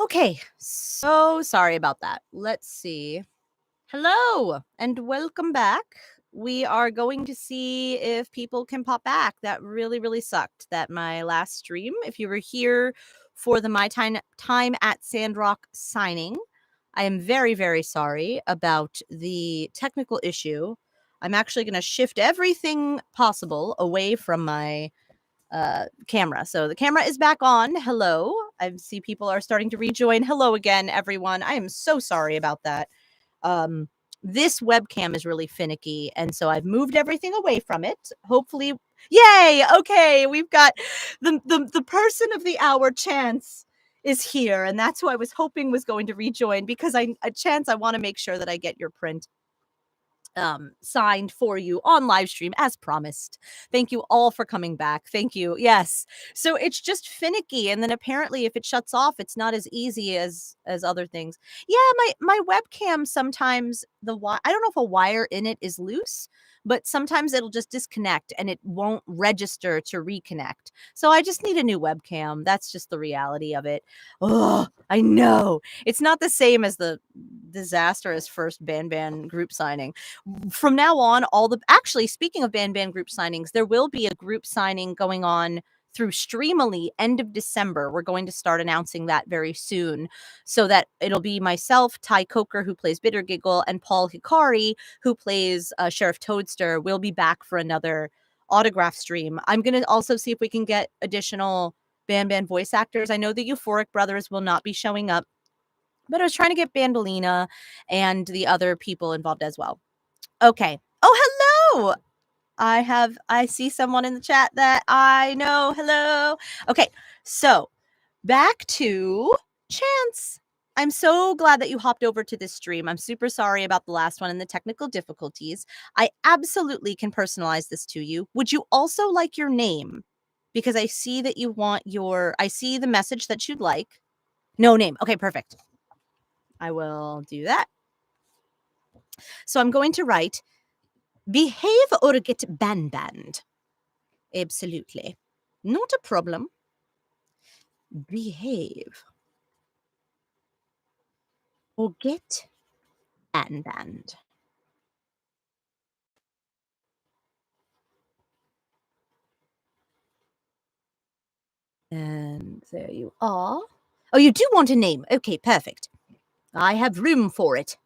Okay, so sorry about that. Let's see. Hello and welcome back. We are going to see if people can pop back. That really sucked that my last stream, if you were here for the My Time at Sandrock signing, I am very sorry about the technical issue. I'm actually going to shift everything possible away from my camera. So the camera is back on. Hello. I see people are starting to rejoin. Hello again, everyone. I am so sorry about that. This webcam is really finicky, and so I've moved everything away from it. Hopefully, yay! Okay, we've got the person of the hour, Chance, is here, and that's who I was hoping was going to rejoin because Chance, I want to make sure that I get your print signed for you on live stream as promised. Thank you all for coming back. Thank you. Yes. So it's just finicky, and then apparently if it shuts off, it's not as easy as other things. Yeah, my webcam sometimes I don't know if a wire in it is loose, but sometimes it'll just disconnect and it won't register to reconnect. So I just need a new webcam. That's just the reality of it. Oh, I know. It's not the same as the disastrous first Ban group signing. From now on, actually, speaking of Ban group signings, there will be a group signing going on through Streamily end of December. We're going to start announcing that very soon, so that it'll be myself, Ty Coker, who plays Bitter Giggle, and Paul Hikari, who plays Sheriff Toadster. We'll be back for another autograph stream. I'm going to also see if we can get additional Ban voice actors. I know the Euphoric Brothers will not be showing up, but I was trying to get Bandolina and the other people involved as well. Okay. Oh, hello. I see someone in the chat that I know. Hello. Okay. So back to Chance. I'm so glad that you hopped over to this stream. I'm super sorry about the last one and the technical difficulties. I absolutely can personalize this to you. Would you also like your name? Because I see that you want I see the message that you'd like. No name. Okay, perfect. I will do that. So I'm going to write, behave or get banned. Absolutely. Not a problem. Behave or get banned. And there you are. Oh, you do want a name. Okay, perfect. I have room for it.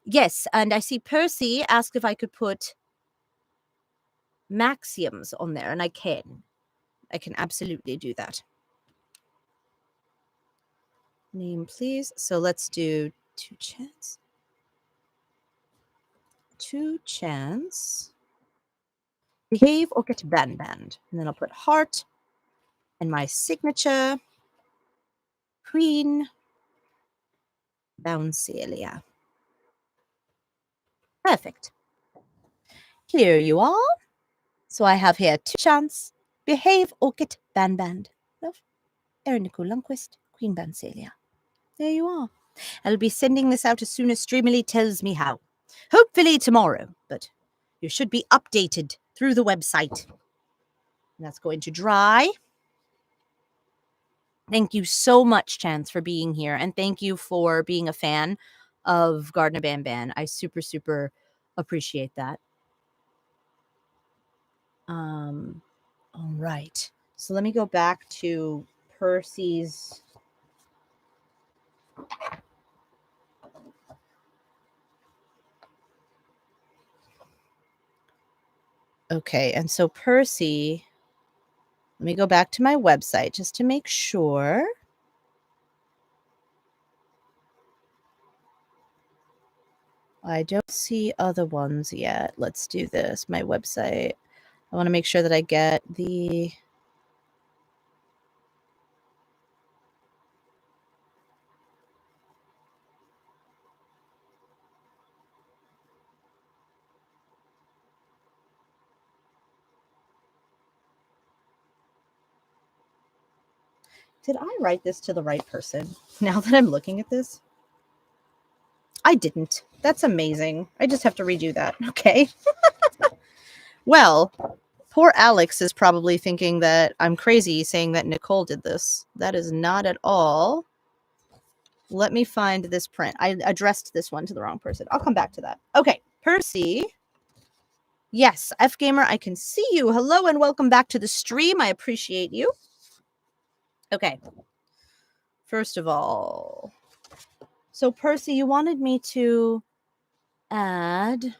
Yes, and I see Percy asked if I could put Maxim's on there, and I can. I can absolutely do that. Name, please. So let's do 2Chance. 2Chance. Behave or get banned. And then I'll put heart and my signature. Queen Bouncelia. Perfect. Here you are. So I have here 2Chance, behave or get banned. Love, Erin, Nicole, Lundquist, Queen Bouncelia. There you are. I'll be sending this out as soon as Streamily tells me how. Hopefully tomorrow, but you should be updated through the website. And that's going to dry. Thank you so much, Chance, for being here. And thank you for being a fan of Gardner Ban. I super appreciate that. All right. So let me go back to Percy's. Okay. And so Percy, let me go back to my website just to make sure. I don't see other ones yet. Let's do this. My website. I want to make sure that I get the. Did I write this to the right person? Now that I'm looking at this, I didn't. That's amazing. I just have to redo that. Okay. Well, poor Alex is probably thinking that I'm crazy saying that Nicole did this. That is not at all Let me find this print. I addressed this one to the wrong person. I'll come back to that. Okay, Percy. Yes, F Gamer, I can see you. Hello and welcome back to the stream. I appreciate you. Okay. First of all, so Percy, you wanted me to add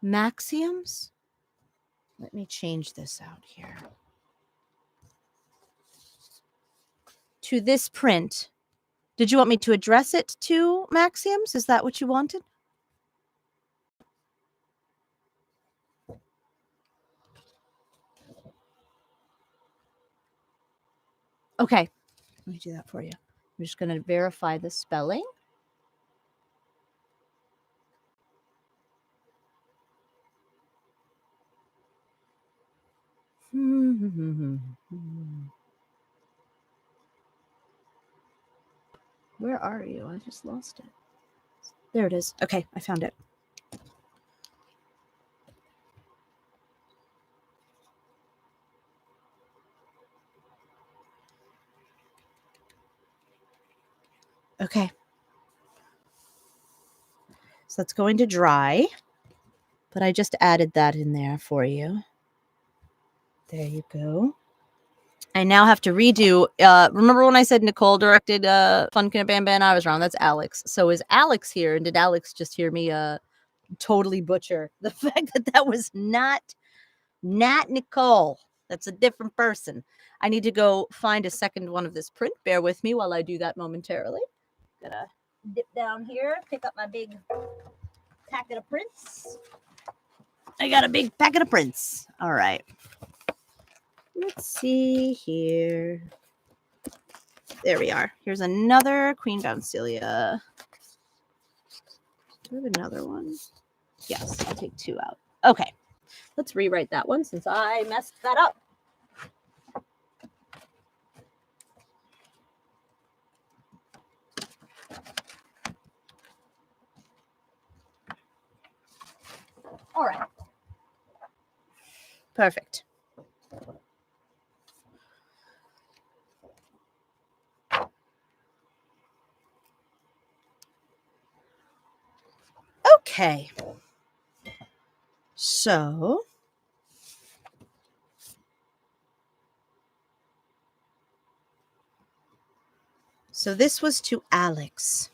maxioms. Let me change this out here. To this print. Did you want me to address it to maxioms? Is that what you wanted? Okay. Let me do that for you. I'm just going to verify the spelling. Where are you? I just lost it. There it is. Okay, I found it. Okay. So that's going to dry, but I just added that in there for you. There you go. I now have to redo. Remember when I said Nicole directed Funkin' at Ban Ban? I was wrong. That's Alex. So is Alex here? And did Alex just hear me totally butcher the fact that that was not Nicole? That's a different person. I need to go find a second one of this print. Bear with me while I do that momentarily. Gonna dip down here, pick up my big packet of prints. I got a big packet of prints. All right. Let's see here. There we are. Here's another Queen Bouncelia. Do we have another one? Yes, I'll take 2 out. Okay. Let's rewrite that one since I messed that up. All right. Perfect. Okay. So this was to Alex.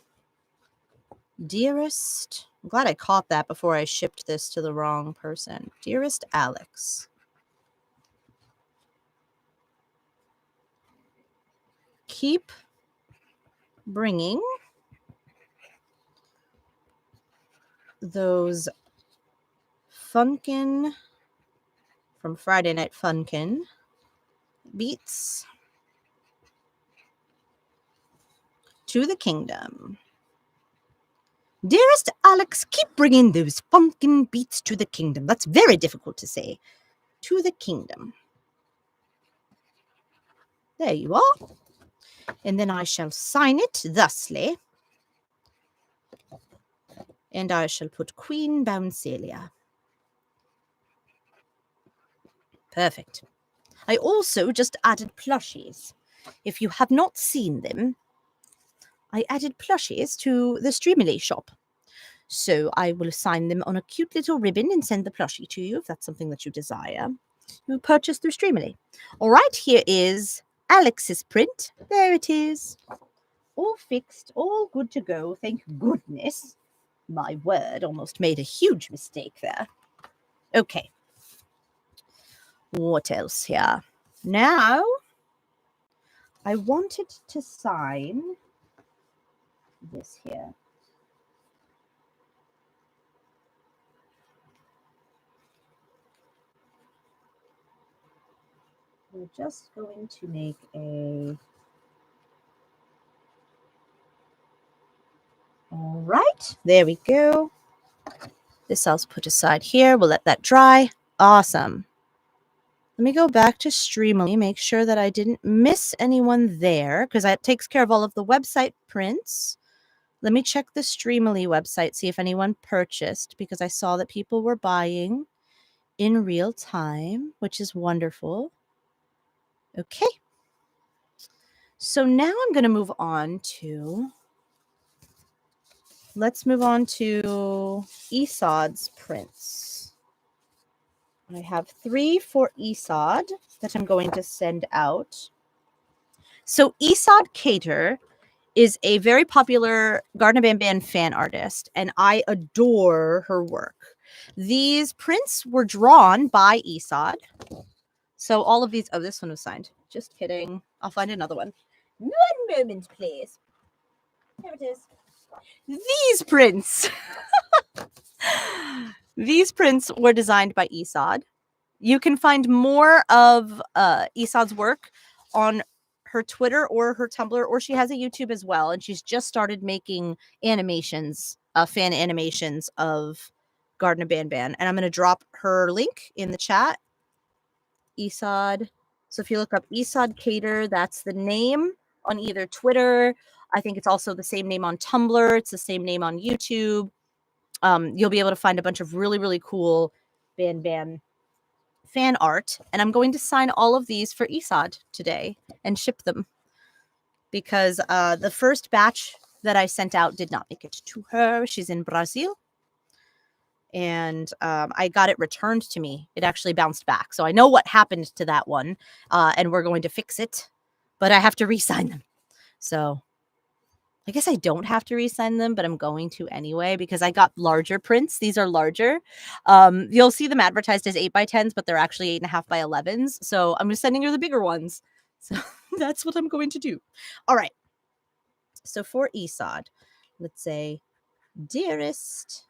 Dearest, I'm glad I caught that before I shipped this to the wrong person. Dearest Alex, keep bringing those Funkin' from Friday Night Funkin' beats to the kingdom. Dearest Alex, keep bringing those Funkin' beats to the kingdom. That's very difficult to say. To the kingdom. There you are. And then I shall sign it thusly. And I shall put Queen Bouncelia. Perfect. I also just added plushies. If you have not seen them, I added plushies to the Streamily shop. So I will sign them on a cute little ribbon and send the plushie to you if that's something that you desire. You purchase through Streamily. All right, here is Alex's print. There it is. All fixed, all good to go. Thank goodness. My word, almost made a huge mistake there. Okay. What else here? Now, I wanted to sign this here. We're just going to make a... All right, there we go. This I'll put aside here. We'll let that dry. Awesome. Let me go back to Streamily, make sure that I didn't miss anyone there, because that takes care of all of the website prints. Let me check the Streamily website, see if anyone purchased, because I saw that people were buying in real time, which is wonderful. Okay. So now I'm going to move on to, let's move on to Isod's prints. I have 3 for Isod that I'm going to send out. So Isod Cater is a very popular Gardner Banban fan artist, and I adore her work. These prints were drawn by Isod. So all of these, oh, this one was signed. Just kidding. I'll find another one. 1 moment, please. Here it is. These prints. These prints were designed by Isod. You can find more of Isod's work on her Twitter or her Tumblr, or she has a YouTube as well. And she's just started making animations, fan animations of Gardner Banban. And I'm going to drop her link in the chat. Isod. So if you look up Isod Cater, that's the name on either Twitter. I think it's also the same name on Tumblr. It's the same name on YouTube. You'll be able to find a bunch of really, really cool Banban fan art. And I'm going to sign all of these for Isod today and ship them because the first batch that I sent out did not make it to her. She's in Brazil. And I got it returned to me. It actually bounced back. So I know what happened to that one, and we're going to fix it. But I have to re-sign them. So I guess I don't have to re-sign them, but I'm going to anyway because I got larger prints. These are larger. You'll see them advertised as 8x10s, but they're actually 8.5 by 11s. So I'm just sending her the bigger ones. So that's what I'm going to do. All right. So for Isod, let's say, dearest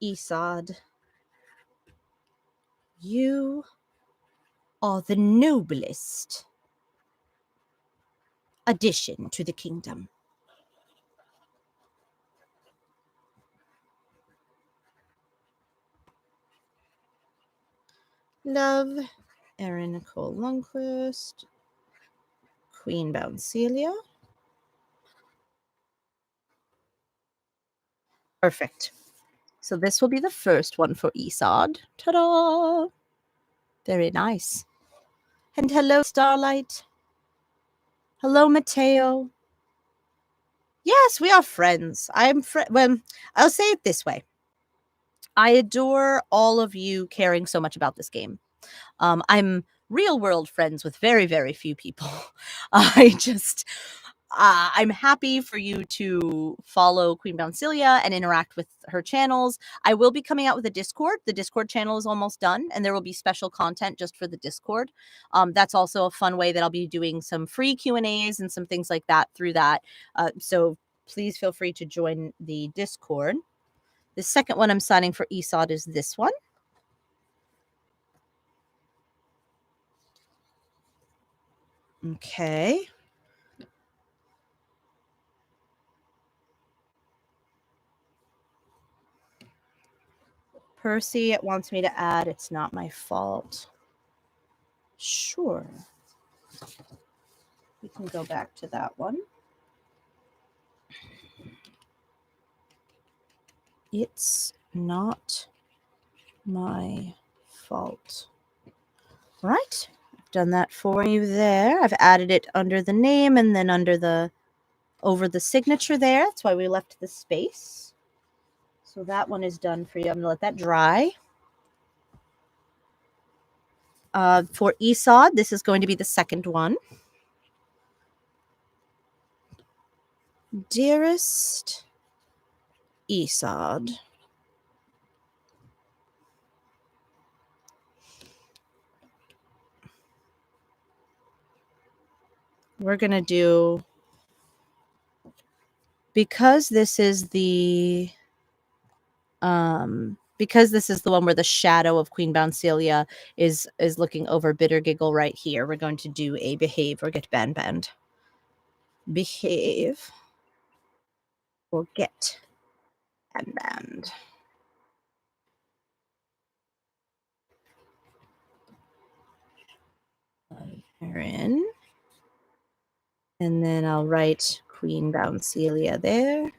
Isod, you are the noblest addition to the kingdom. Love, Erin, Nicole, Lundquist, Queen Bound Celia. Perfect. So this will be the first one for Isod. Ta-da! Very nice. And hello, Starlight. Hello, Mateo. Yes, we are friends. Well, I'll say it this way. I adore all of you caring so much about this game. I'm real world friends with very, very few people. I'm happy for you to follow Queen Bouncilia and interact with her channels. I will be coming out with a Discord. The Discord channel is almost done, and there will be special content just for the Discord. That's also a fun way that I'll be doing some free Q&As and some things like that through that. So please feel free to join the Discord. The second one I'm signing for Isod is this one. Okay. Percy, it wants me to add, it's not my fault. Sure. We can go back to that one. It's not my fault. Right. I've done that for you there. I've added it under the name and then over the signature there. That's why we left the space. So that one is done for you. I'm going to let that dry. For Isod, this is going to be the second one. Dearest Isod, we're going to do, because this is the one where the shadow of Queen Bouncilia is looking over Bitter Giggle right here, we're going to do a behave or get banned. Behave or get banned. Erin. And then I'll write Queen Bouncilia there.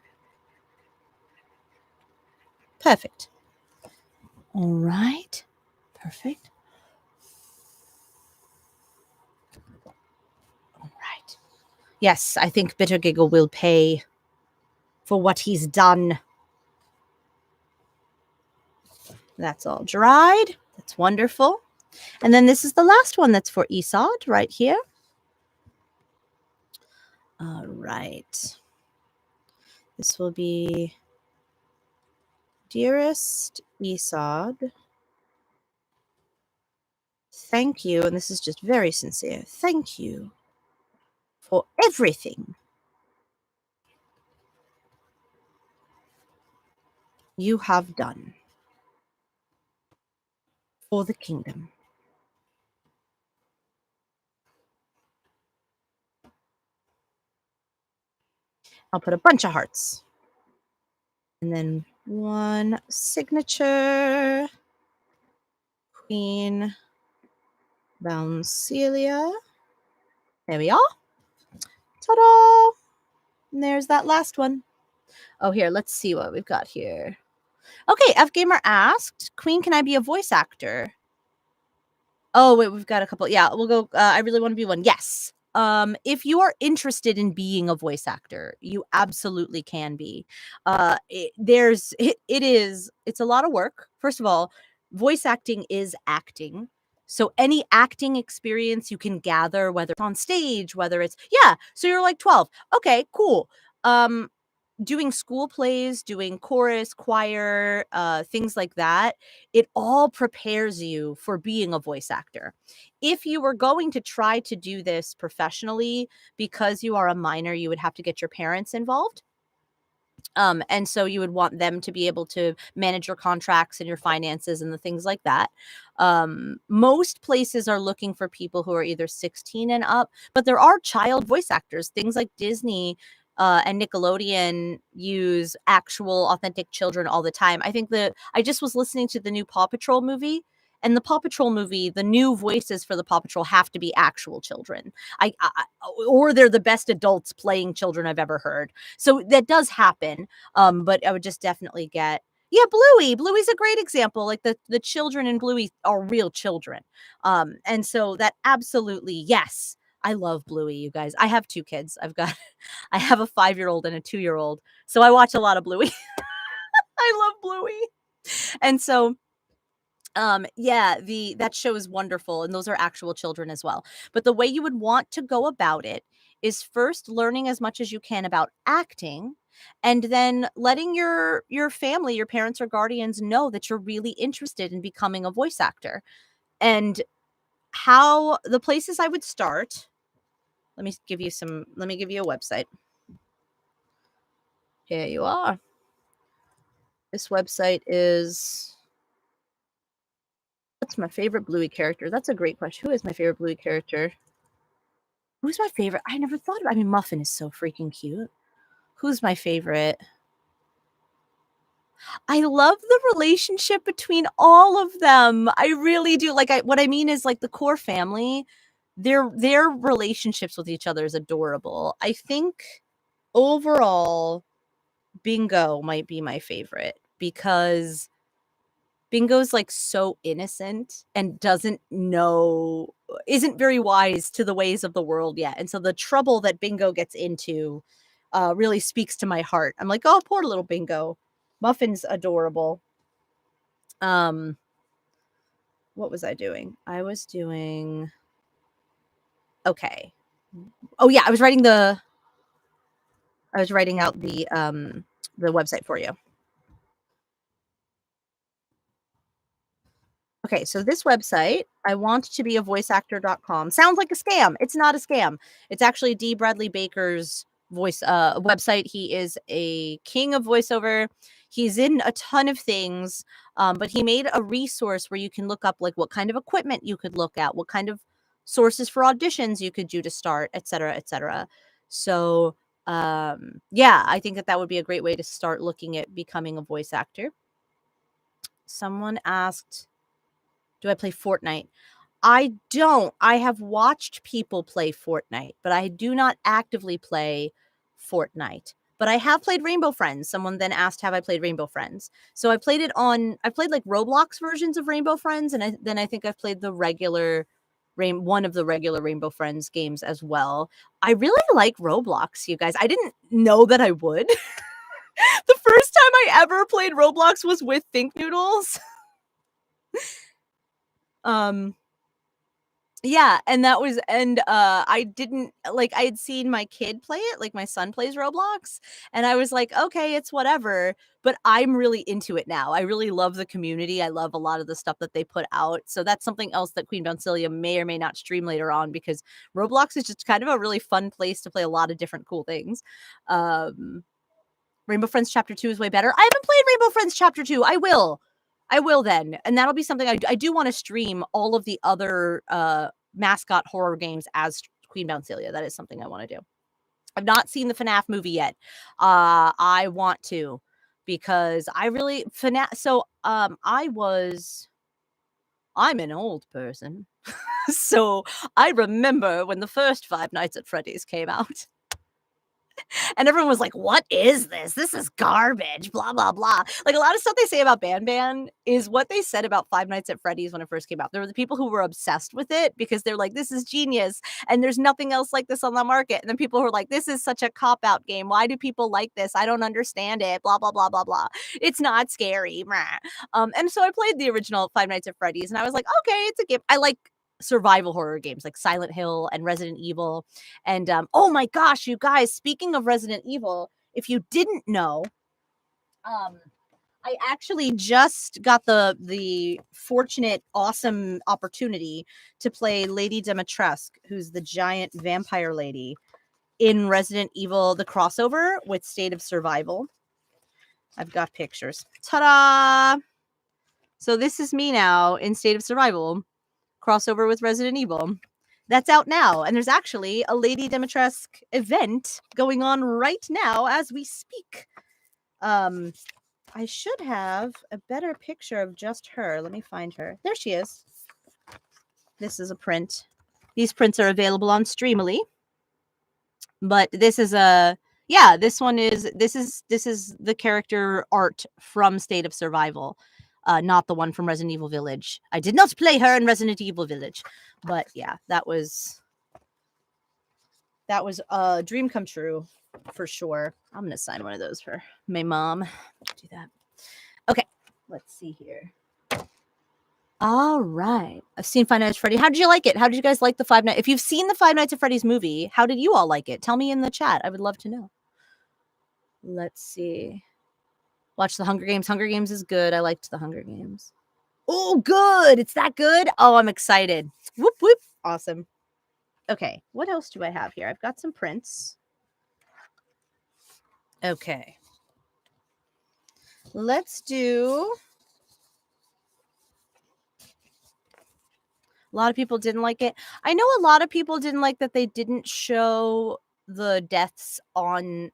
Perfect. All right. Perfect. Yes, I think Bitter Giggle will pay for what he's done. That's all dried. That's wonderful. And then this is the last one that's for Isod right here. All right. This will be Dearest Isod. Thank you, and this is just very sincere. Thank you for everything you have done for the kingdom. I'll put a bunch of hearts. And then one signature. Queen Bouncelia. There we are. Ta-da! And there's that last one. Oh, here, let's see what we've got here. Okay, F Gamer asked, Queen, can I be a voice actor? Oh, wait, we've got a couple. Yeah, we'll go. I really want to be one. Yes. If you are interested in being a voice actor, you absolutely can be. It's a lot of work. First of all, voice acting is acting. So any acting experience you can gather, whether it's on stage, whether it's, yeah. So you're like 12. Okay, cool. Doing school plays, doing chorus, choir, things like that, it all prepares you for being a voice actor. If you were going to try to do this professionally, because you are a minor, you would have to get your parents involved. And so you would want them to be able to manage your contracts and your finances and the things like that. Most places are looking for people who are either 16 and up, but there are child voice actors. Things like Disney and Nickelodeon use actual authentic children all the time. I just was listening to the new Paw Patrol movie. And the Paw Patrol movie, the new voices for the Paw Patrol have to be actual children. Or they're the best adults playing children I've ever heard. So that does happen. But I would just definitely get, yeah, Bluey. Bluey's a great example. Like the children in Bluey are real children. And so that absolutely, yes. I love Bluey, you guys. I have 2 kids. I have a 5-year-old and a 2-year-old. So I watch a lot of Bluey. I love Bluey. And so yeah, that show is wonderful, and those are actual children as well. But the way you would want to go about it is first learning as much as you can about acting, and then letting your family, your parents or guardians know that you're really interested in becoming a voice actor. And how the places I would start, let me give you a website. Here you are. This website is, what's my favorite Bluey character? That's a great question. Who is my favorite Bluey character? Who's my favorite? I never thought about, I mean, Muffin is so freaking cute. Who's my favorite? I love the relationship between all of them. I really do. Like, what I mean is, like, the core family, their relationships with each other is adorable. I think overall, Bingo might be my favorite because Bingo's like so innocent and isn't very wise to the ways of the world yet. And so the trouble that Bingo gets into really speaks to my heart. I'm like, oh, poor little Bingo. Muffin's adorable. What was I doing? Okay. Oh yeah, I was writing out the website for you. Okay, so this website, I want to be a voiceactor.com. Sounds like a scam. It's not a scam. It's actually D. Bradley Baker's website. He is a king of voiceover. He's in a ton of things, but he made a resource where you can look up like what kind of equipment you could look at, what kind of sources for auditions you could do to start, et cetera, et cetera. So yeah, I think that would be a great way to start looking at becoming a voice actor. Someone asked, do I play Fortnite? I don't. I have watched people play Fortnite, but I do not actively play Fortnite. But I have played Rainbow Friends. Someone then asked, have I played Rainbow Friends? So I played like Roblox versions of Rainbow Friends, and then I think I've played the regular one of the regular Rainbow Friends games as well. I really like Roblox, you guys. I didn't know that I would. The first time I ever played Roblox was with Think Noodles. Yeah, and that was I didn't like I had seen my kid play it, like my son plays Roblox, and I was like, "Okay, it's whatever," but I'm really into it now. I really love the community. I love a lot of the stuff that they put out. So that's something else that Queen Bouncilia may or may not stream later on, because Roblox is just kind of a really fun place to play a lot of different cool things. Rainbow Friends Chapter 2 is way better. I haven't played Rainbow Friends Chapter 2. I will then. And that'll be something I do want to stream all of the other mascot horror games as Queen Bouncilia. That is something I want to do. I've not seen the FNAF movie yet. I want to, because I really FNAF. So I'm an old person. So I remember when the first Five Nights at Freddy's came out. And everyone was like, "What is this? This is garbage, blah, blah, blah." Like, a lot of stuff they say about Ban Ban is what they said about Five Nights at Freddy's when it first came out. There were the people who were obsessed with it because they're like, "This is genius, and there's nothing else like this on the market." And then people who are like, "This is such a cop-out game. Why do people like this? I don't understand it, blah, blah, blah, blah, blah. It's not scary." And so I played the original Five Nights at Freddy's, and I was like, "Okay, it's a game." I like survival horror games like Silent Hill and Resident Evil. And oh my gosh, you guys, speaking of Resident Evil, if you didn't know, I actually just got the fortunate, awesome opportunity to play Lady Dimitrescu, who's the giant vampire lady in Resident Evil, the crossover with State of Survival. I've got pictures. Ta-da! So this is me now in State of Survival, crossover with Resident Evil. That's out now, and there's actually a Lady Dimitrescu event going on right now as we speak. I should have a better picture of just her. Let me find her. There she is. This is a print. These prints are available on Streamily. But this is this is the character art from State of Survival. Not the one from Resident Evil Village. I did not play her in Resident Evil Village. But yeah, that was a dream come true for sure. I'm going to sign one of those for my mom. Do that. Okay, let's see here. All right. I've seen Five Nights at Freddy's. How did you like it? How did you guys like the Five Nights? If you've seen the Five Nights at Freddy's movie, how did you all like it? Tell me in the chat. I would love to know. Let's see. Watch the Hunger Games. Hunger Games is good. I liked the Hunger Games. Oh, good. It's that good? Oh, I'm excited. Whoop, whoop. Awesome. Okay. What else do I have here? I've got some prints. Okay. Let's do... A lot of people didn't like it. I know a lot of people didn't like that they didn't show the deaths on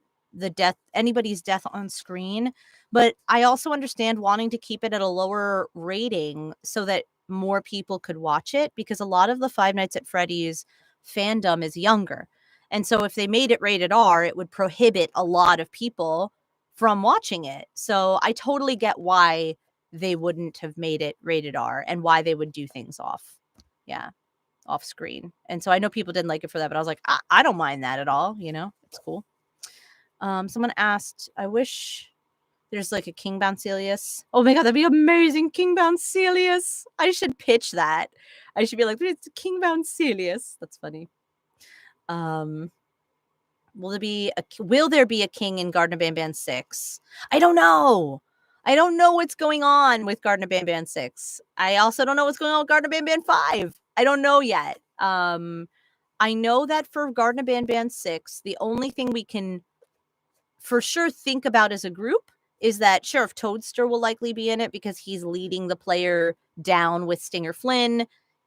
anybody's death on screen. But I also understand wanting to keep it at a lower rating so that more people could watch it, because a lot of the Five Nights at Freddy's fandom is younger. And so if they made it rated R, it would prohibit a lot of people from watching it. So I totally get why they wouldn't have made it rated R and why they would do things off screen. And so I know people didn't like it for that, but I was like, I don't mind that at all. You know, it's cool. Someone asked, I wish there's like a King Bouncilius. Oh my God, that'd be amazing. King Bouncilius. I should pitch that. I should be like, it's King Bouncilius. That's funny. Will there be a king in Garden of Banban 6? I don't know. I don't know what's going on with Garden of Banban 6. I also don't know what's going on with Garden of Banban 5. I don't know yet. I know that for Garden of Banban 6, the only thing we can for sure think about as a group is that Sheriff Toadster will likely be in it, because he's leading the player down with Stinger Flynn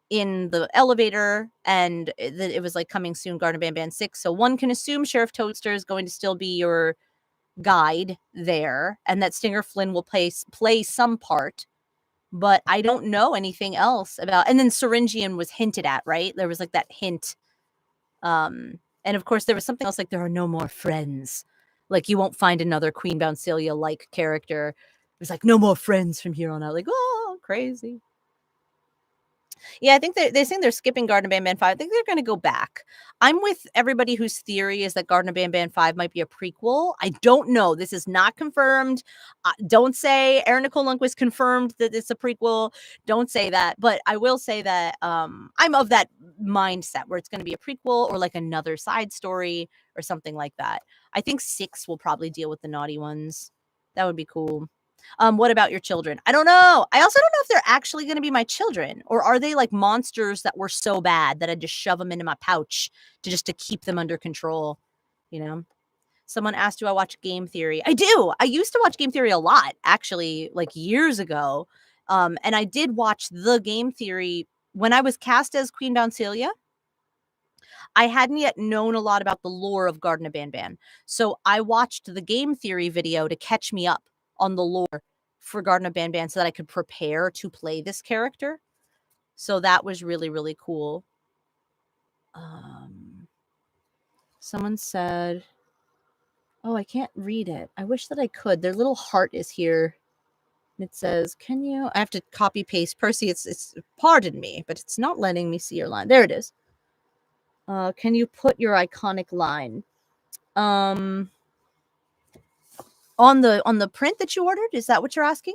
in the elevator, and it was like coming soon, Garden of Banban 6. So one can assume Sheriff Toadster is going to still be your guide there, and that Stinger Flynn will play some part, but I don't know anything else about. And then Syringian was hinted at, right? There was like that hint. And of course there was something else, like there are no more friends. Like you won't find another Queen Bouncilia like character. It was like no more friends from here on out. Like, oh, crazy. Yeah, I think they're saying they're skipping Garden of Banban 5. I think they're gonna go back. I'm with everybody whose theory is that Garden of Banban 5 might be a prequel. I don't know. This is not confirmed. Don't say Erin Nicole Lundquist confirmed that it's a prequel. Don't say that. But I will say that I'm of that mindset where it's gonna be a prequel or like another side story or something like that. I think 6 will probably deal with the naughty ones. That would be cool. What about your children? I don't know. I also don't know if they're actually going to be my children, or are they like monsters that were so bad that I just shove them into my pouch to keep them under control. You know. Someone asked, "Do I watch Game Theory?" I do. I used to watch Game Theory a lot, actually, like years ago. And I did watch the Game Theory when I was cast as Queen Bouncelia. I hadn't yet known a lot about the lore of Garden of Banban. So I watched the Game Theory video to catch me up on the lore for Garden of Banban so that I could prepare to play this character. So that was really, really cool. Someone said, oh, I can't read it. I wish that I could. Their little heart is here. And it says, can you? I have to copy paste. Percy, it's pardon me, but it's not letting me see your line. There it is. Can you put your iconic line? On the print that you ordered? Is that what you're asking?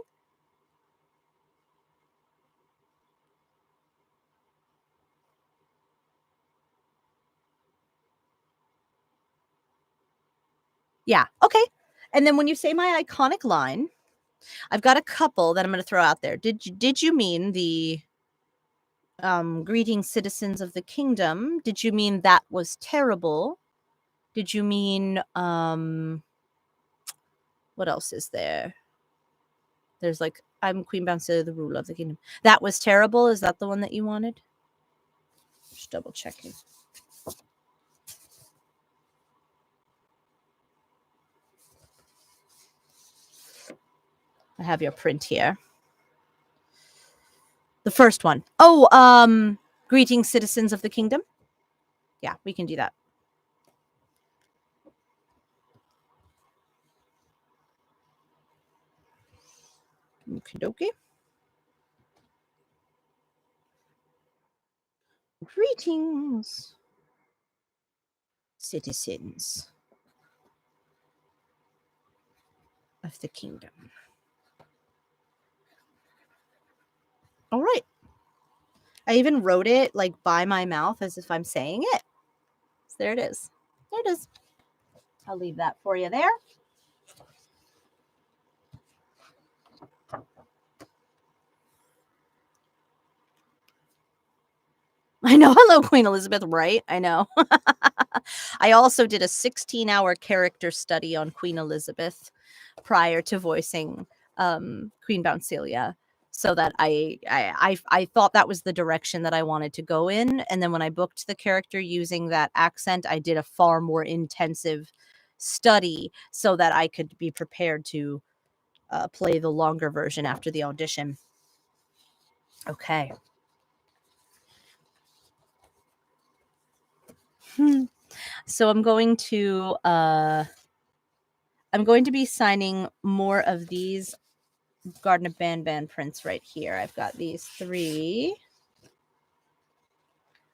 Yeah. Okay. And then when you say my iconic line, I've got a couple that I'm going to throw out there. Did you mean the greeting citizens of the kingdom? Did you mean that was terrible? Did you mean what else is there? There's like, I'm Queen Bouncelia, the ruler of the kingdom. That was terrible. Is that the one that you wanted? Just double checking. I have your print here. The first one. Oh, greetings, citizens of the kingdom. Yeah, we can do that. Okie dokie. Greetings, citizens of the kingdom. All right. I even wrote it like by my mouth as if I'm saying it. So there it is. There it is. I'll leave that for you there. I know. Hello, Queen Elizabeth, right? I know. I also did a 16-hour character study on Queen Elizabeth prior to voicing Queen Bouncelia, so that I thought that was the direction that I wanted to go in. And then when I booked the character using that accent, I did a far more intensive study so that I could be prepared to play the longer version after the audition. Okay. So I'm going to be signing more of these Garden of Banban prints right here. I've got these 3.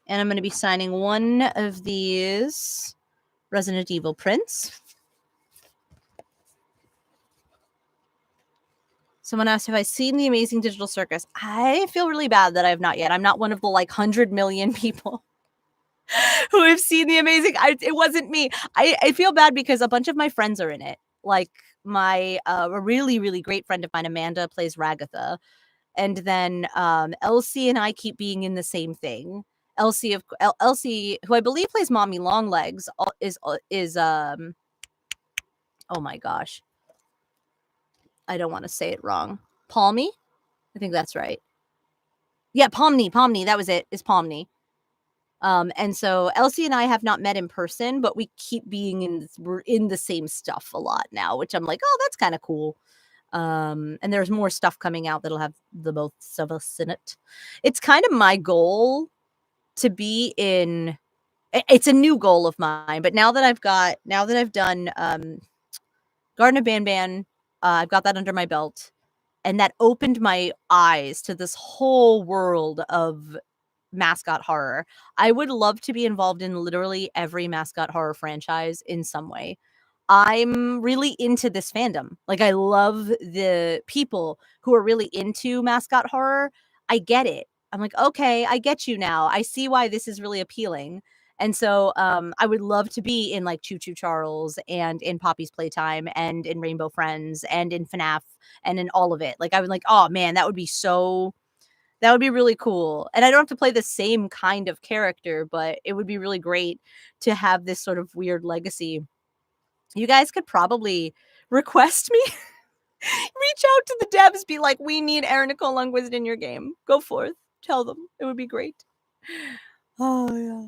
And I'm going to be signing one of these Resident Evil prints. Someone asked if I've seen The Amazing Digital Circus. I feel really bad that I have not yet. I'm not one of the like 100 million people who have seen The Amazing. It wasn't me. I feel bad because a bunch of my friends are in it. Like my a really, really great friend of mine, Amanda, plays Ragatha. And then Elsie and I keep being in the same thing. Elsie, who I believe plays Mommy Longlegs, is oh my gosh, I don't want to say it wrong. Palmy, I think that's right. Yeah, Pomni, that was it. Is Pomni. And so Elsie and I have not met in person, but we keep being we're in the same stuff a lot now, which I'm like, oh, that's kind of cool. And there's more stuff coming out that'll have the both of us in it. It's kind of my goal to be in. It's a new goal of mine, but now that I've done Garden of Banban, I've got that under my belt. and that opened my eyes to this whole world of mascot horror. I would love to be involved in literally every mascot horror franchise in some way. I'm really into this fandom. Like, I love the people who are really into mascot horror. I get it. I'm like, okay, I get you now. I see why this is really appealing. And so I would love to be in like Choo Choo Charles and in Poppy's Playtime and in Rainbow Friends and in FNAF and in all of it. Like, I would like, oh man, that would be really cool. And I don't have to play the same kind of character, but it would be really great to have this sort of weird legacy. You guys could probably request me. Reach out to the devs, be like, we need Erin, Nicole, Lundquist in your game. Go forth. Tell them. It would be great. Oh, yeah.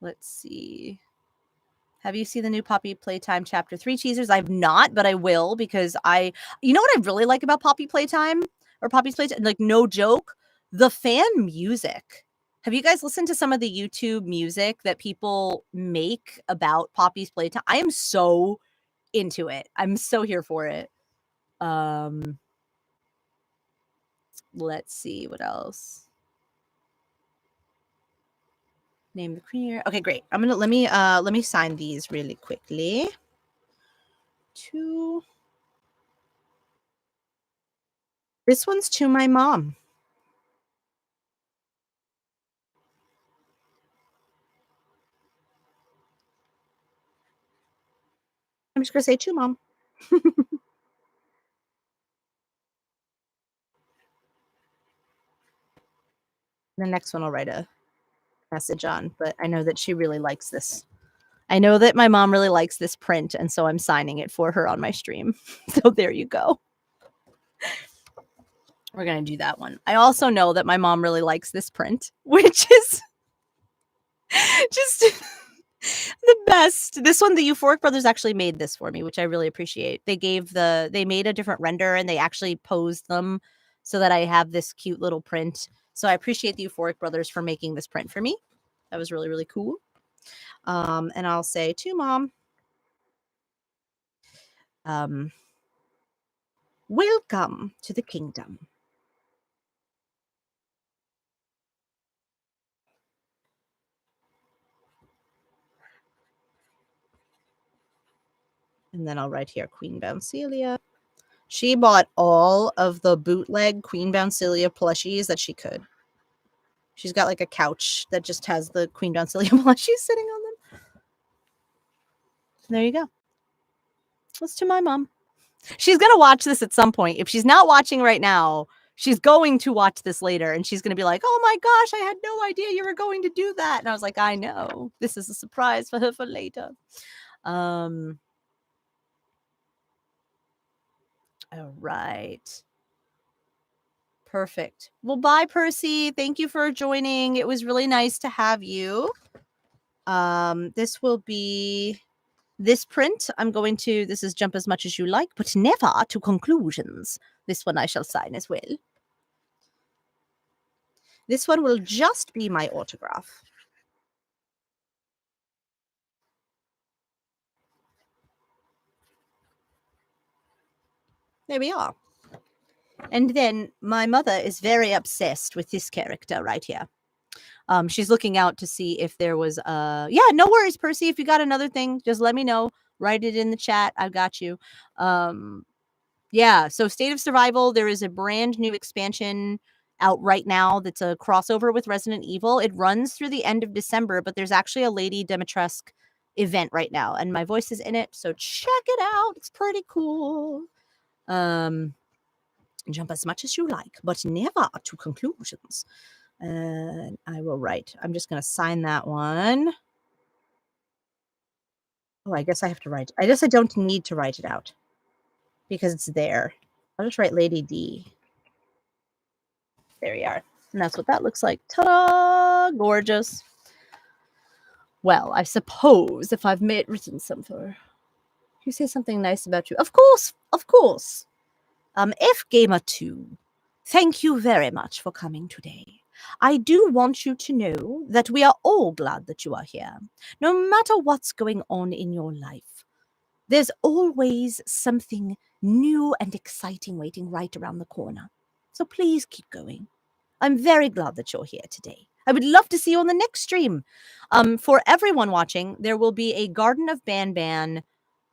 Let's see. Have you seen the new Poppy Playtime Chapter 3 teasers? I've not, but I will, because you know what I really like about Poppy Playtime or Poppy's Playtime? Like, no joke, the fan music. Have you guys listened to some of the YouTube music that people make about Poppy's Playtime? I am so into it. I'm so here for it. Let's see what else. Name the creator. Okay, great. I'm gonna let me sign these really quickly. This one's to my mom. I'm just gonna say to mom. The next one I'll write a message on, but I know that she really likes this. I know that my mom really likes this print, and so I'm signing it for her on my stream. So there you go. We're gonna do that one. I also know that my mom really likes this print, which is just the best. This one, the Euphoric Brothers actually made this for me, which I really appreciate. They made a different render and they actually posed them so that I have this cute little print. So I appreciate the Euphoric Brothers for making this print for me. That was really, really cool. And I'll say to mom, welcome to the kingdom. And then I'll write here Queen Bouncelia. She bought all of the bootleg Queen Bouncelia plushies that she could. She's got like a couch that just has the Queen Bouncelia plushies sitting on them. There you go. That's to my mom. She's going to watch this at some point. If she's not watching right now, she's going to watch this later and she's going to be like, oh my gosh, I had no idea you were going to do that. And I was like, I know. This is a surprise for her for later. All right. Perfect. Well, bye, Percy. Thank you for joining. It was really nice to have you. This will be this print. This is Jump As Much As You Like, but never to conclusions. This one I shall sign as well. This one will just be my autograph. There we are. And then my mother is very obsessed with this character right here. She's looking out to see if there was yeah, no worries, Percy. If you got another thing, just let me know. Write it in the chat. I've got you. Yeah, so State of Survival, there is a brand new expansion out right now that's a crossover with Resident Evil. It runs through the end of December, but there's actually a Lady Dimitrescu event right now, and my voice is in it, so check it out. It's pretty cool. Jump as much as you like, but never to conclusions. And I will write. I'm just going to sign that one. Oh, I guess I have to write. I guess I don't need to write it out because it's there. I'll just write Lady D. There we are. And that's what that looks like. Ta-da! Gorgeous. Well, I suppose if I've written something, you say something nice about you. Of course, of course. F Gamer 2, thank you very much for coming today. I do want you to know that we are all glad that you are here, no matter what's going on in your life. There's always something new and exciting waiting right around the corner. So please keep going. I'm very glad that you're here today. I would love to see you on the next stream. For everyone watching, there will be a Garden of Banban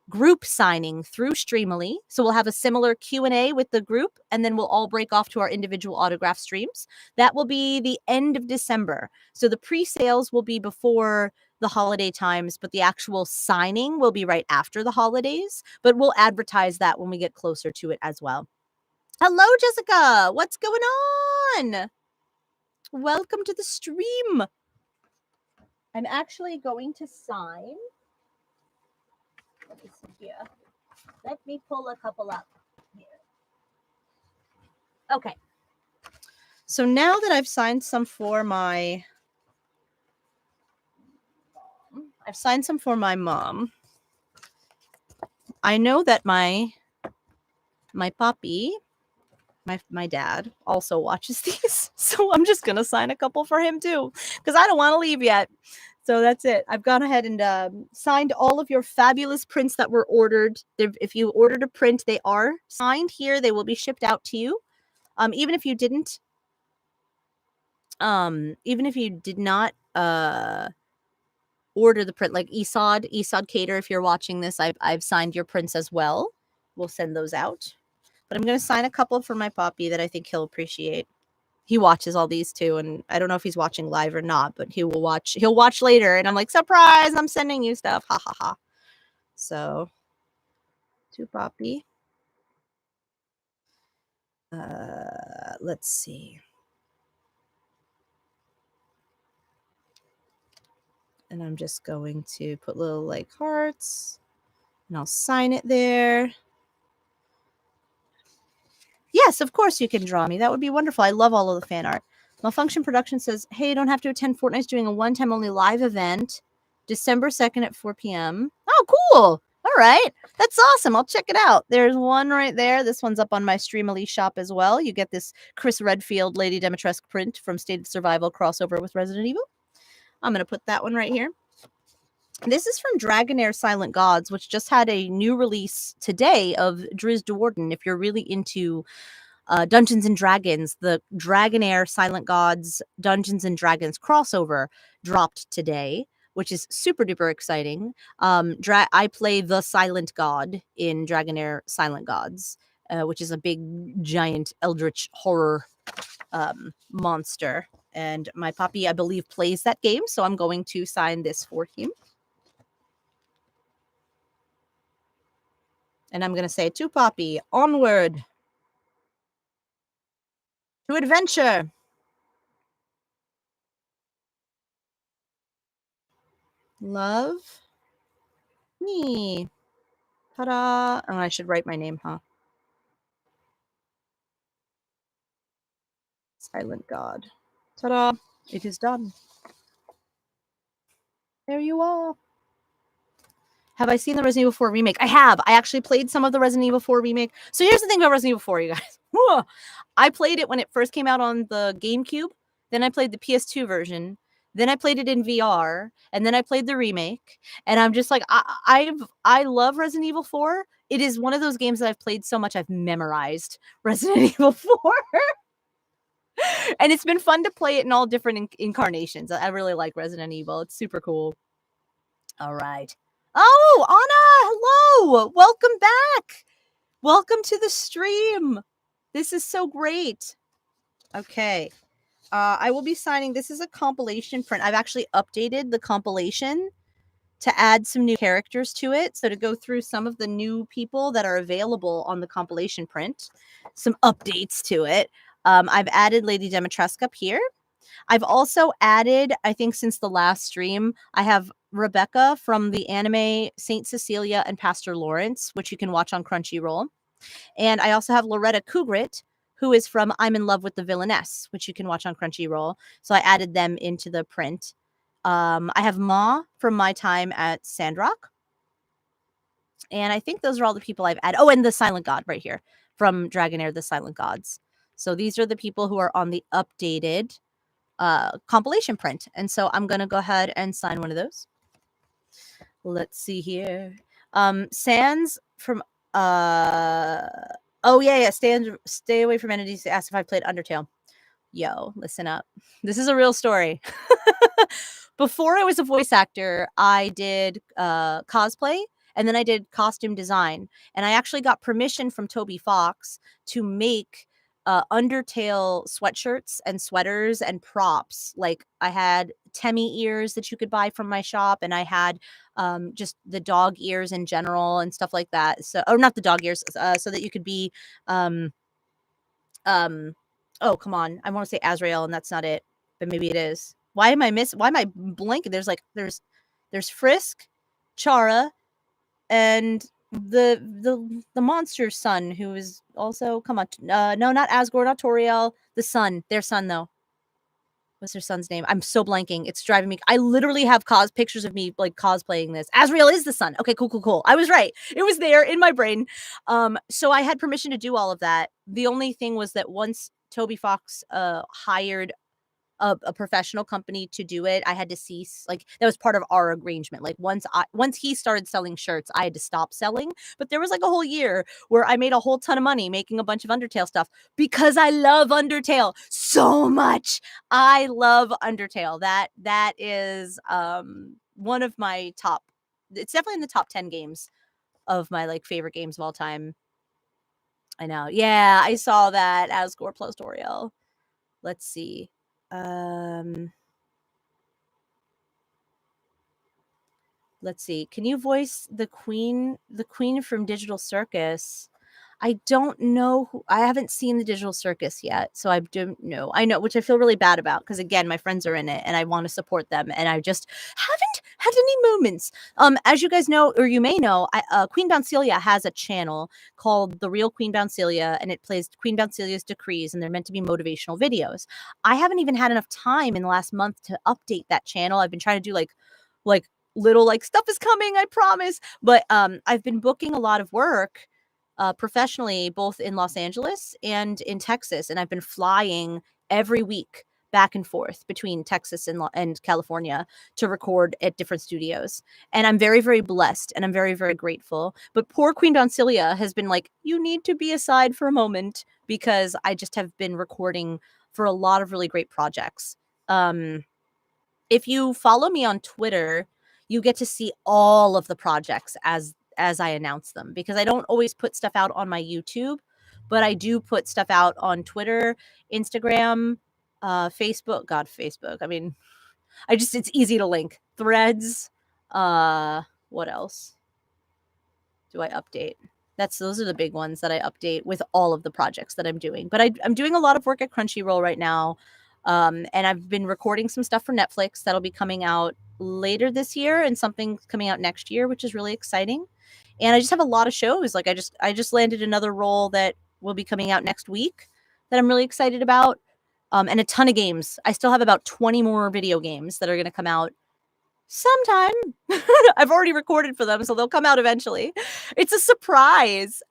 group signing through Streamily. So we'll have a similar Q&A with the group, and then we'll all break off to our individual autograph streams. That will be the end of December. So the pre-sales will be before the holiday times, but the actual signing will be right after the holidays. But we'll advertise that when we get closer to it as well. Hello, Jessica. What's going on? Welcome to the stream. I'm actually going to sign. Let me see here. Let me pull a couple up here. Okay. So now that I've signed some for my mom, I know that my poppy, my dad also watches these. So I'm just going to sign a couple for him too, because I don't want to leave yet. So that's it. I've gone ahead and signed all of your fabulous prints that were ordered. If you ordered a print, they are signed here. They will be shipped out to you. Even if you did not order the print, like Esad Cater, if you're watching this, I've signed your prints as well. We'll send those out. But I'm going to sign a couple for my poppy that I think he'll appreciate. He watches all these too, and I don't know if he's watching live or not, but he'll watch later, and I'm like, surprise, I'm sending you stuff. Ha ha ha. So to poppy. Let's see. And I'm just going to put little like hearts, and I'll sign it there. Yes, of course you can draw me. That would be wonderful. I love all of the fan art. Malfunction Production says, hey, you don't have to attend. Fortnite's doing a one-time only live event, December 2nd at 4 p.m. Oh, cool. All right. That's awesome. I'll check it out. There's one right there. This one's up on my Streamily shop as well. You get this Chris Redfield Lady Dimitrescu print from State of Survival crossover with Resident Evil. I'm going to put that one right here. This is from Dragonair Silent Gods, which just had a new release today of Driz Warden. If you're really into Dungeons and Dragons, the Dragonair Silent Gods Dungeons and Dragons crossover dropped today, which is super duper exciting. I play the Silent God in Dragonair Silent Gods, which is a big, giant, eldritch horror monster. And my poppy, I believe, plays that game, so I'm going to sign this for him. And I'm going to say to Poppy, onward to adventure. Love me. Ta-da. Oh, I should write my name, huh? Silent God. Ta-da. It is done. There you are. Have I seen the Resident Evil 4 remake? I have. I actually played some of the Resident Evil 4 remake. So here's the thing about Resident Evil 4, you guys. I played it when it first came out on the GameCube. Then I played the PS2 version. Then I played it in VR. And then I played the remake. And I'm just like, I love Resident Evil 4. It is one of those games that I've played so much I've memorized Resident Evil 4. And it's been fun to play it in all different incarnations. I really like Resident Evil. It's super cool. All right. Oh, Anna, hello. Welcome back. Welcome to the stream. This is so great. Okay. I will be signing. This is a compilation print. I've actually updated the compilation to add some new characters to it. So to go through some of the new people that are available on the compilation print, some updates to it. I've added Lady Dimitrescu up here. I've also added, I think since the last stream, I have Rebecca from the anime Saint Cecilia and Pastor Lawrence, which you can watch on Crunchyroll. And I also have Loretta Kugrit, who is from I'm in Love with the Villainess, which you can watch on Crunchyroll. So I added them into the print. I have Ma from my time at Sandrock. And I think those are all the people I've added. Oh, and the Silent God right here from Dragonair, the Silent Gods. So these are the people who are on the updated compilation print. And so I'm going to go ahead and sign one of those. Let's see here. Sans from oh yeah, stay away from entities asked if I played Undertale. Yo, listen up. This is a real story. Before I was a voice actor, I did cosplay and then I did costume design. And I actually got permission from Toby Fox to make Undertale sweatshirts and sweaters and props. Like I had Temmie ears that you could buy from my shop, and I had just the dog ears in general and stuff like that. So, or not the dog ears, so that you could be um, oh, come on. I want to say Azrael, and that's not it, but maybe it is. Why am I blanking? There's Frisk, Chara, and the monster's son, who is also, come on, no, not Asgore, not Toriel, the son, their son though. What's their son's name? I'm so blanking. It's driving me. I literally have pictures of me like cosplaying this. Azrael is the son. Okay, cool. I was right. It was there in my brain. So I had permission to do all of that. The only thing was that once Toby Fox hired a professional company to do it, I had to cease. Like that was part of our arrangement. Like once he started selling shirts, I had to stop selling. But there was like a whole year where I made a whole ton of money making a bunch of Undertale stuff because I love Undertale so much. I love Undertale. That is one of my top. It's definitely in the top 10 games of my like favorite games of all time. I know. Yeah, I saw that Asgore plus Toriel. Let's see. Let's see. Can you voice the queen from Digital Circus? I don't know I haven't seen the Digital Circus yet, so I don't know. I know, which I feel really bad about because again, my friends are in it and I want to support them, and I just haven't had any moments. As you guys know, or you may know, Queen Bouncelia has a channel called The Real Queen Bouncelia, and it plays Queen Bouncelia's decrees, and they're meant to be motivational videos. I haven't even had enough time in the last month to update that channel. I've been trying to do like little like stuff is coming, I promise. But I've been booking a lot of work professionally, both in Los Angeles and in Texas. And I've been flying every week back and forth between Texas and California to record at different studios. And I'm very, very blessed and I'm very, very grateful. But poor Queen Doncilia has been like, you need to be aside for a moment because I just have been recording for a lot of really great projects. If you follow me on Twitter, you get to see all of the projects as I announce them, because I don't always put stuff out on my YouTube, but I do put stuff out on Twitter, Instagram, Facebook. God, Facebook. I mean, it's easy to link. Threads. What else do I update? Those are the big ones that I update with all of the projects that I'm doing. But I'm doing a lot of work at Crunchyroll right now. And I've been recording some stuff for Netflix that'll be coming out later this year, and something coming out next year, which is really exciting. And I just have a lot of shows. Like I just landed another role that will be coming out next week that I'm really excited about. And a ton of games. I still have about 20 more video games that are going to come out sometime. I've already recorded for them, so they'll come out eventually. It's a surprise.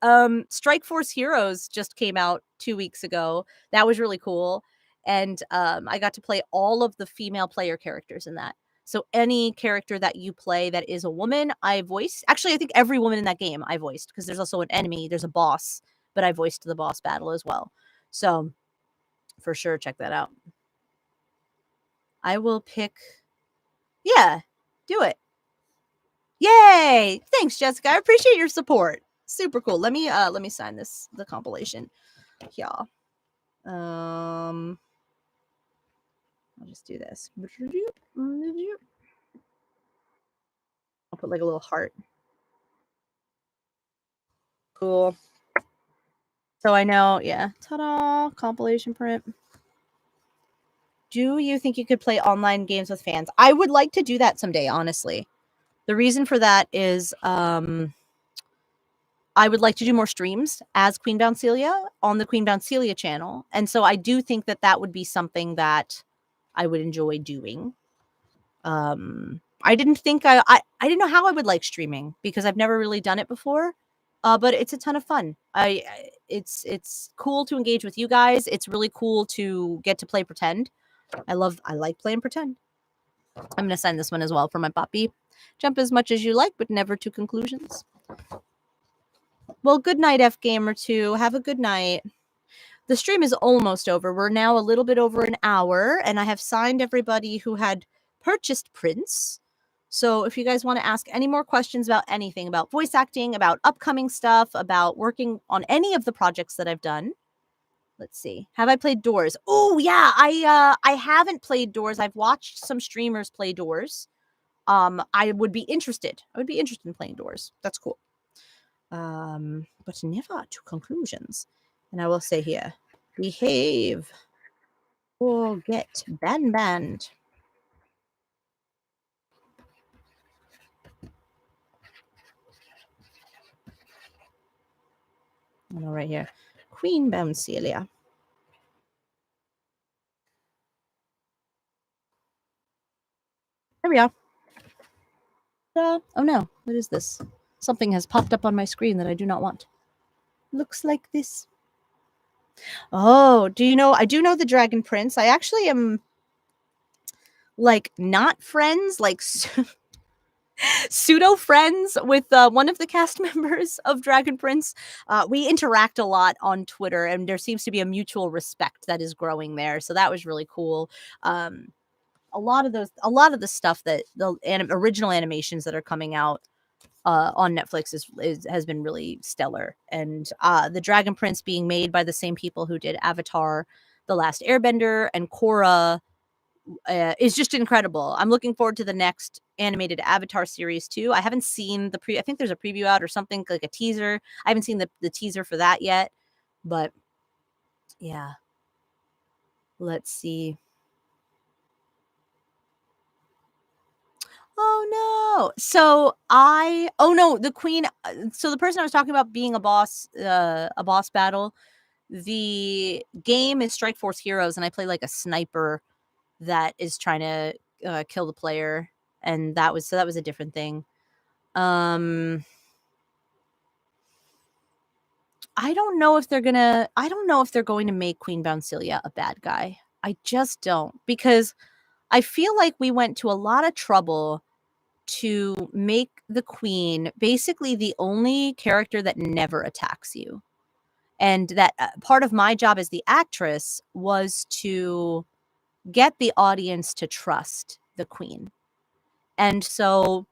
Strike Force Heroes just came out 2 weeks ago. That was really cool. And I got to play all of the female player characters in that. So any character that you play that is a woman, I voiced. Actually, I think every woman in that game I voiced, because there's also an enemy, there's a boss, but I voiced the boss battle as well. So for sure, check that out. I will pick. Yeah, do it. Yay! Thanks, Jessica. I appreciate your support. Super cool. Let me sign the compilation. Yeah. I'll just do this. I'll put like a little heart. Cool. So I know, yeah. Ta-da! Compilation print. Do you think you could play online games with fans? I would like to do that someday, honestly. The reason for that is I would like to do more streams as Queen Bouncelia on the Queen Bouncelia channel. And so I do think that that would be something that I would enjoy doing. I didn't think I didn't know how I would like streaming because I've never really done it before. But it's a ton of fun. It's cool to engage with you guys. It's really cool to get to play pretend. I like playing pretend. I'm gonna sign this one as well for my puppy. Jump as much as you like, but never to conclusions. Well, good night, F Gamer 2. Have a good night. The stream is almost over. We're now a little bit over an hour, and I have signed everybody who had purchased prints. So if you guys want to ask any more questions about anything, about voice acting, about upcoming stuff, about working on any of the projects that I've done. Let's see. Have I played Doors? Oh yeah, I haven't played Doors. I've watched some streamers play Doors. I would be interested. I would be interested in playing Doors. That's cool. But never to conclusions. And I will say here, behave or get banned. I know right here. Queen Bouncelia. There we are. Oh no, what is this? Something has popped up on my screen that I do not want. Looks like this. Oh, do you know? I do know the Dragon Prince. I actually am like not friends, like pseudo friends with one of the cast members of Dragon Prince. We interact a lot on Twitter, and there seems to be a mutual respect that is growing there. So that was really cool. A lot of the stuff that the original animations that are coming out on Netflix has been really stellar. And the Dragon Prince being made by the same people who did Avatar, The Last Airbender, and Korra is just incredible. I'm looking forward to the next animated Avatar series too. I haven't seen I think there's a preview out or something, like a teaser. I haven't seen the teaser for that yet, but yeah. Let's see. Oh no. So the queen, so the person I was talking about being a boss battle, the game is Strike Force Heroes, and I play like a sniper that is trying to kill the player, and that was a different thing. I don't know if they're going to make Queen Bouncelia a bad guy. I just don't, because I feel like we went to a lot of trouble to make the queen basically the only character that never attacks you. And that part of my job as the actress was to get the audience to trust the queen. And so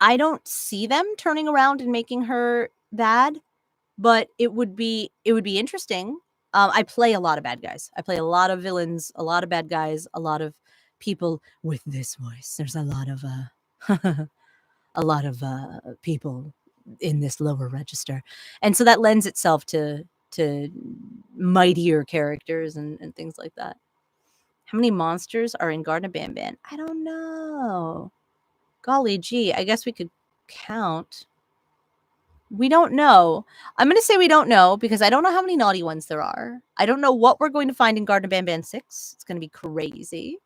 I don't see them turning around and making her bad, but it would be interesting. I play a lot of bad guys. I play a lot of villains, a lot of bad guys, a lot of people with this voice. There's a lot of a lot of people in this lower register, and so that lends itself to mightier characters and things like that. How many monsters are in Garden of Banban? I don't know. Golly gee, I guess we could count. We don't know. I'm going to say we don't know because I don't know how many naughty ones there are. I don't know what we're going to find in Garden of Banban 6. It's going to be crazy.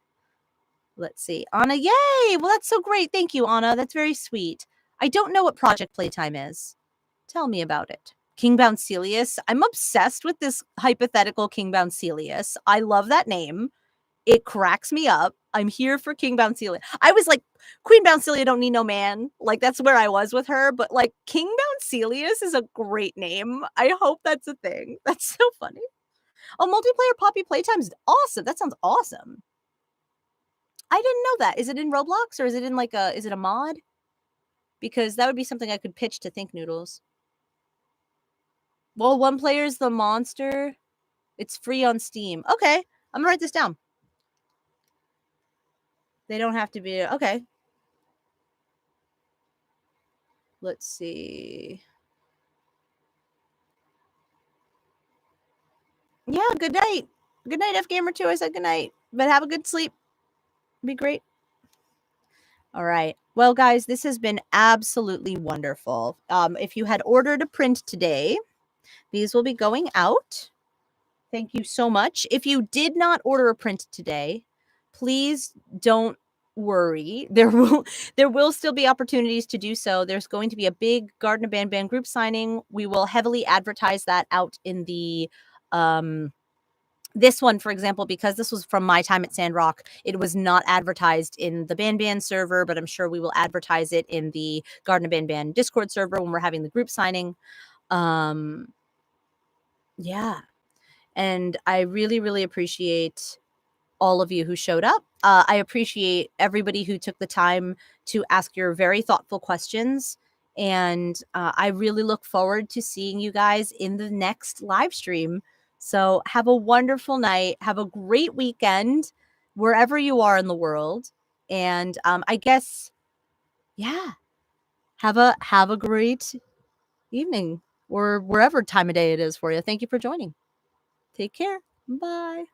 Let's see. Anna, yay! Well, that's so great. Thank you, Anna. That's very sweet. I don't know what Project Playtime is. Tell me about it. King Bouncelius. I'm obsessed with this hypothetical King Bouncelius. I love that name. It cracks me up. I'm here for King Bouncelia. I was like, Queen Bouncelia don't need no man. Like, that's where I was with her. But, like, King Bouncelius is a great name. I hope that's a thing. That's so funny. Oh, multiplayer Poppy Playtime's awesome. That sounds awesome. I didn't know that. Is it in Roblox or is it in, like, is it a mod? Because that would be something I could pitch to Think Noodles. Well, one player's the monster. It's free on Steam. Okay. I'm gonna write this down. They don't have to be okay. Let's see. Yeah, good night. Good night, F Gamer 2. I said good night. But have a good sleep. Be great. All right. Well, guys, this has been absolutely wonderful. If you had ordered a print today, these will be going out. Thank you so much. If you did not order a print today, please don't worry. There will still be opportunities to do so. There's going to be a big Garden of Banban group signing. We will heavily advertise that out in the this one, for example, because this was from my time at Sandrock, it was not advertised in the Ban server, but I'm sure we will advertise it in the Garden of Ban Discord server when we're having the group signing. Yeah. And I really, really appreciate all of you who showed up. I appreciate everybody who took the time to ask your very thoughtful questions. And I really look forward to seeing you guys in the next live stream. So have a wonderful night. Have a great weekend wherever you are in the world. And I guess, yeah, have a great evening or wherever time of day it is for you. Thank you for joining. Take care. Bye.